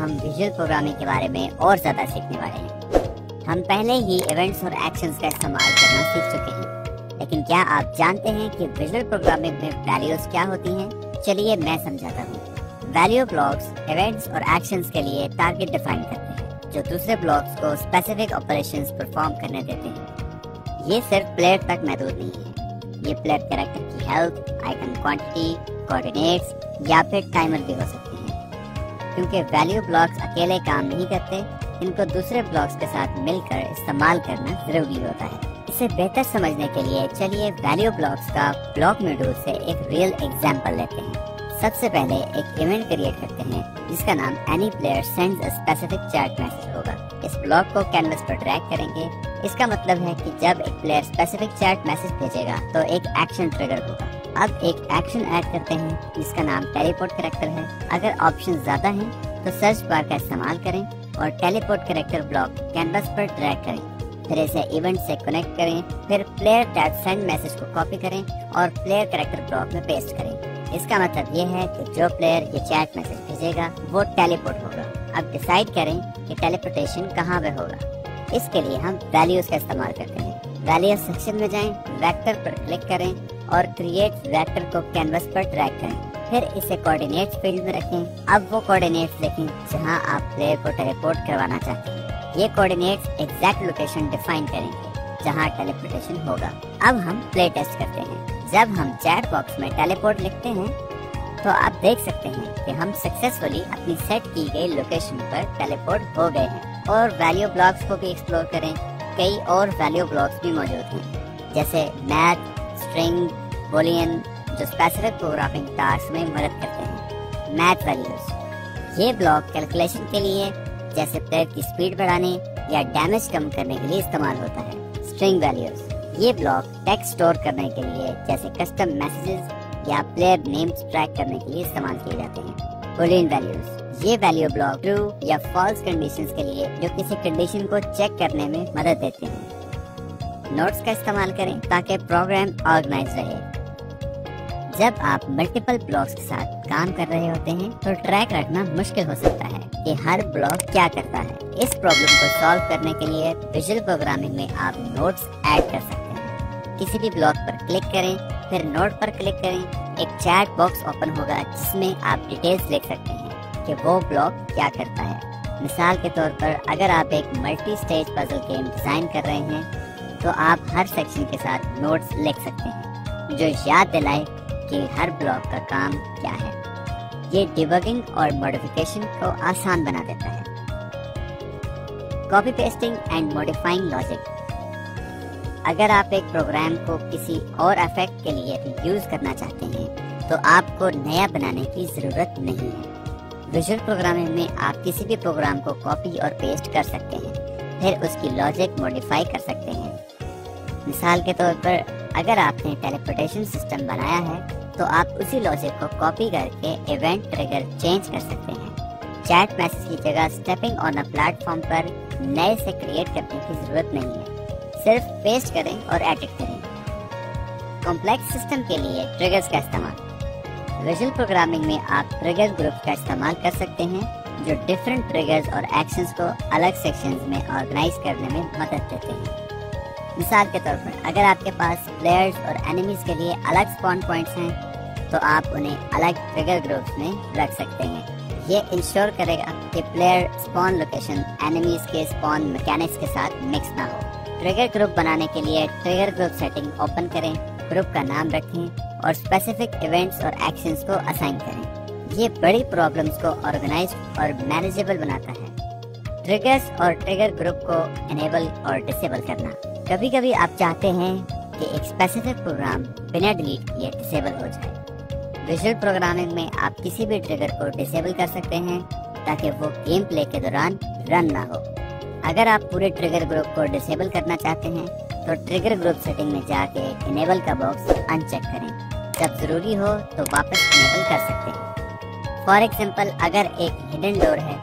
हम visual programming के बारे में और ज़्यादा सीखने वाले हैं। हम पहले ही इवेंट्स और एक्शंस का इस्तेमाल करना सीख चुके हैं, लेकिन क्या आप जानते हैं कि विजुअल प्रोग्रामिंग में वैल्यूज क्या होती हैं? चलिए मैं समझाता हूँ। वैल्यू ब्लॉक्स इवेंट्स और एक्शंस के लिए टारगेट डिफाइन करते हैं, जो दूसरे ब्लॉक्स को स्पेसिफिक ऑपरेशंस परफॉर्म करने देते हैं। ये सिर्फ प्लेयर तक महदूद नहीं है, ये प्लेयर कैरेक्टर की हेल्थ, आइकन क्वांटिटी, कोऑर्डिनेट्स या फिर टाइमर भी हो सकते हैं। क्योंकि वैल्यू ब्लॉक्स अकेले काम नहीं करते, इनको दूसरे ब्लॉक्स के साथ मिलकर इस्तेमाल करना जरूरी होता है। इसे बेहतर समझने के लिए चलिए वैल्यू ब्लॉक्स का ब्लॉक मॉड्यूल से एक रियल एग्जांपल लेते हैं। सबसे पहले एक इवेंट क्रिएट करते हैं जिसका नाम any player sends a specific chat message होगा। इस ब्लॉक को कैनवस पर ड्रैग करेंगे। इसका मतलब है कि जब एक प्लेयर स्पेसिफिक चैट मैसेज भेजेगा तो एक एक्शन ट्रिगर होगा। अब एक एक्शन ऐड करते हैं जिसका नाम टेलीपोर्ट कैरेक्टर है। अगर ऑप्शन ज्यादा हैं तो सर्च बार का इस्तेमाल करें और टेलीपोर्ट कैरेक्टर ब्लॉक कैनवस पर ड्रैग करें। फिर इसे इवेंट से कनेक्ट करें। फिर प्लेयर टैग सेंड मैसेज को कॉपी करें और प्लेयर कैरेक्टर ब्लॉक में पेस्ट करें। इसका मतलब ये है कि जो प्लेयर ये चैट मैसेज भेजेगा वो टेलीपोर्ट होगा। अब डिसाइड करें कि टेलीपोर्टेशन कहाँ पे होगा। इसके लिए हम वैल्यूज का इस्तेमाल करते हैं। वैल्यूज सेक्शन में जाएं, वेक्टर पर क्लिक करें और क्रिएट वेक्टर को कैनवस पर ड्रैग करें। फिर इसे कोऑर्डिनेट्स फील्ड में रखें। अब वो कोऑर्डिनेट्स लिखें जहां आप प्लेयर को टेलीपोर्ट करवाना चाहते हैं। ये कोऑर्डिनेट्स एग्जैक्ट लोकेशन डिफाइन करेंगे जहां टेलीपोर्टेशन होगा। अब हम प्ले टेस्ट करते हैं। जब हम चैट बॉक्स में टेलीपोर्ट लिखते हैं तो आप देख सकते हैं कि हम सक्सेसफुली अपनी सेट की गई लोकेशन पर टेलीपोर्ट हो गए हैं। और वैल्यू ब्लॉक्स को भी एक्सप्लोर करें। कई और वैल्यू ब्लॉक्स भी मौजूद हैं, जैसे मैथ, स्ट्रिंग, बूलियन, जो स्पेसिफिक प्रोग्रामिंग टास्क में मदद करते हैं। मैथ वैल्यूज ये ब्लॉक कैलकुलेशन के लिए, जैसे प्लेयर की स्पीड बढ़ाने या डैमेज कम करने के लिए इस्तेमाल होता है। स्ट्रिंग वैल्यूज ये ब्लॉक टेक्स्ट स्टोर करने के लिए, जैसे कस्टम मैसेजेस या प्लेयर नेम्स ट्रैक करने के लिए इस्तेमाल किए जाते हैं। बूलियन वैल्यूज ये वैल्यू ब्लॉक ट्रू या फॉल्स कंडीशंस के लिए, जो किसी कंडीशन को चेक करने में मदद देते हैं। नोट्स का इस्तेमाल करें ताकि प्रोग्राम ऑर्गेनाइज रहे। जब आप मल्टीपल ब्लॉक्स के साथ काम कर रहे होते हैं तो ट्रैक रखना मुश्किल हो सकता है कि हर ब्लॉक क्या करता है। इस प्रॉब्लम को सॉल्व करने के लिए विजुअल प्रोग्रामिंग में आप नोट्स ऐड कर सकते हैं। किसी भी ब्लॉक पर क्लिक करें, फिर नोट पर क्लिक करें। एक चैट बॉक्स ओपन होगा जिसमें आप डिटेल्स लिख सकते हैं कि वो ब्लॉक क्या करता है। मिसाल के तौर पर अगर आप एक multi stage puzzle game design कर रहे हैं तो आप हर सेक्शन के साथ नोट्स लिख सकते हैं जो याद दिलाए कि हर ब्लॉक का काम क्या है। ये डिबगिंग और मॉडिफिकेशन को आसान बना देता है। Copy pasting and modifying logic अगर आप एक प्रोग्राम को किसी और इफेक्ट के लिए यूज करना चाहते हैं तो आपको नया बनाने की जरूरत नहीं है। विजुअल प्रोग्रामिंग में आप किसी भी प्रोग्राम को कॉपी और पेस्ट कर सकते हैं, फिर उसकी लॉजिक मॉडिफाई कर सकते हैं। मिसाल के तौर पर अगर आपने टेलीपोर्टेशन सिस्टम बनाया है तो आप उसी लॉजिक को कॉपी करके इवेंट ट्रिगर चेंज कर सकते हैं। चैट मैसेज की जगह स्टेपिंग ऑन अ प्लेटफॉर्म पर नए से क्रिएट करने की जरूरत नहीं है, सिर्फ पेस्ट करें और एडिट करें। कॉम्प्लेक्स सिस्टम के लिए ट्रिगर्स का इस्तेमाल विजुअल प्रोग्रामिंग में आप ट्रिगर ग्रुप का इस्तेमाल कर सकते हैं जो डिफरेंट ट्रिगर्स और एक्शंस को अलग सेक्शंस में ऑर्गेनाइज करने में मदद देते हैं। मिसाल के तौर पर अगर आपके पास प्लेयर्स और एनिमीज के लिए अलग स्पॉन पॉइंट्स हैं तो आप उन्हें अलग ट्रिगर ग्रुप्स में रख सकते हैं। ये इंश्योर करेगा कि प्लेयर स्पॉन लोकेशन एनिमीज के स्पॉन मैकेनिक्स के साथ मिक्स ना हो। ट्रिगर ग्रुप बनाने के लिए ट्रिगर ग्रुप सेटिंग ओपन करें, ग्रुप का नाम रखें और स्पेसिफिक इवेंट्स और एक्शंस को असाइन करें। ये बड़ी प्रॉब्लम्स को ऑर्गेनाइज और मैनेजेबल बनाता है। ट्रिगर्स और ट्रिगर ग्रुप को एनेबल और डिसेबल करना कभी कभी आप चाहते हैं कि एक स्पेसिफिक प्रोग्राम बिना डिलीट किए डिसेबल हो जाए। विजुअल प्रोग्रामिंग में आप किसी भी ट्रिगर को डिसेबल कर सकते हैं ताकि वो गेम प्ले के दौरान रन ना हो। अगर आप पूरे ट्रिगर ग्रुप को डिसेबल करना चाहते हैं तो ट्रिगर ग्रुप सेटिंग में जाके इनेबल का बॉक्स अनचेक करें। जब जरूरी हो तो वापस इनेबल कर सकते हैं। फॉर एग्जांपल, अगर एक हिडन डोर है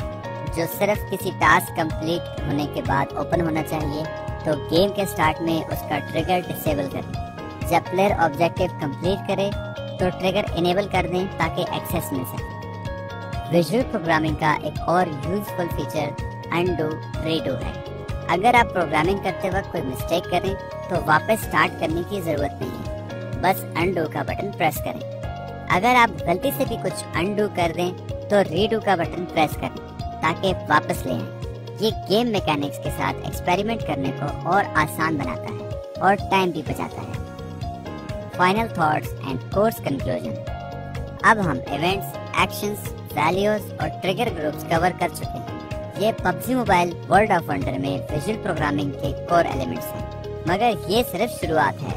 जो सिर्फ किसी टास्क कंप्लीट होने के बाद ओपन होना चाहिए तो गेम के स्टार्ट में उसका ट्रिगर डिसेबल करें। जब प्लेयर ऑब्जेक्टिव कंप्लीट करे तो ट्रिगर इनेबल कर दें ताकि एक्सेस मिल सके। विजुअल प्रोग्रामिंग का एक और यूजफुल फीचर अनडू रीडू है। अगर आप प्रोग्रामिंग करते वक्त कोई मिस्टेक करें तो वापस स्टार्ट करने की जरूरत नहीं है, बस अनडू का बटन प्रेस करें। अगर आप गलती से भी कुछ अनडू कर दें तो रीडू का बटन प्रेस करें ताकि वापस ले आएं। ये गेम मैकेनिक्स के साथ एक्सपेरिमेंट करने को और आसान बनाता है और टाइम भी बचाता है। Final thoughts and course conclusion. अब हम इवेंट्स, एक्शंस, वैल्यूज और ट्रिगर ग्रुप्स कवर कर चुके हैं। ये PUBG mobile world of wonder में विजुअल प्रोग्रामिंग के कोर एलिमेंट्स हैं, मगर ये सिर्फ शुरुआत है।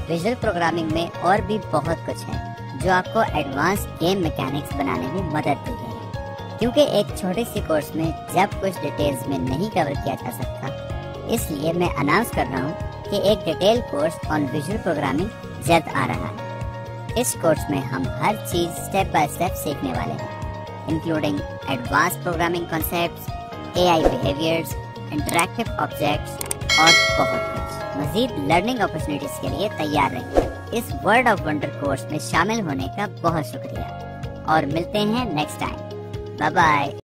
विजुअल प्रोग्रामिंग में और भी बहुत कुछ है जो आपको एडवांस गेम मैकेनिक्स बनाने में मदद देगी। क्योंकि एक छोटी सी कोर्स में जब कुछ डिटेल्स में नहीं कवर किया जा सकता, इसलिए मैं अनाउंस कर रहा हूँ कि एक detail course on visual programming जल्द आ रहा है। इस कोर्स में हम हर चीज स्टेप बाय स्टेप सीखने वाले हैं, including advance programming concepts, AI behaviours, interactive objects और बहुत कुछ। मजीद लर्निंग अपॉर्चुनिटीज के लिए तैयार रहें। इस वर्ल्ड ऑफ वंडर कोर्स में शामिल होने का बहुत शुक्रिया और मिलते हैं नेक्स्ट टाइम। Bye bye.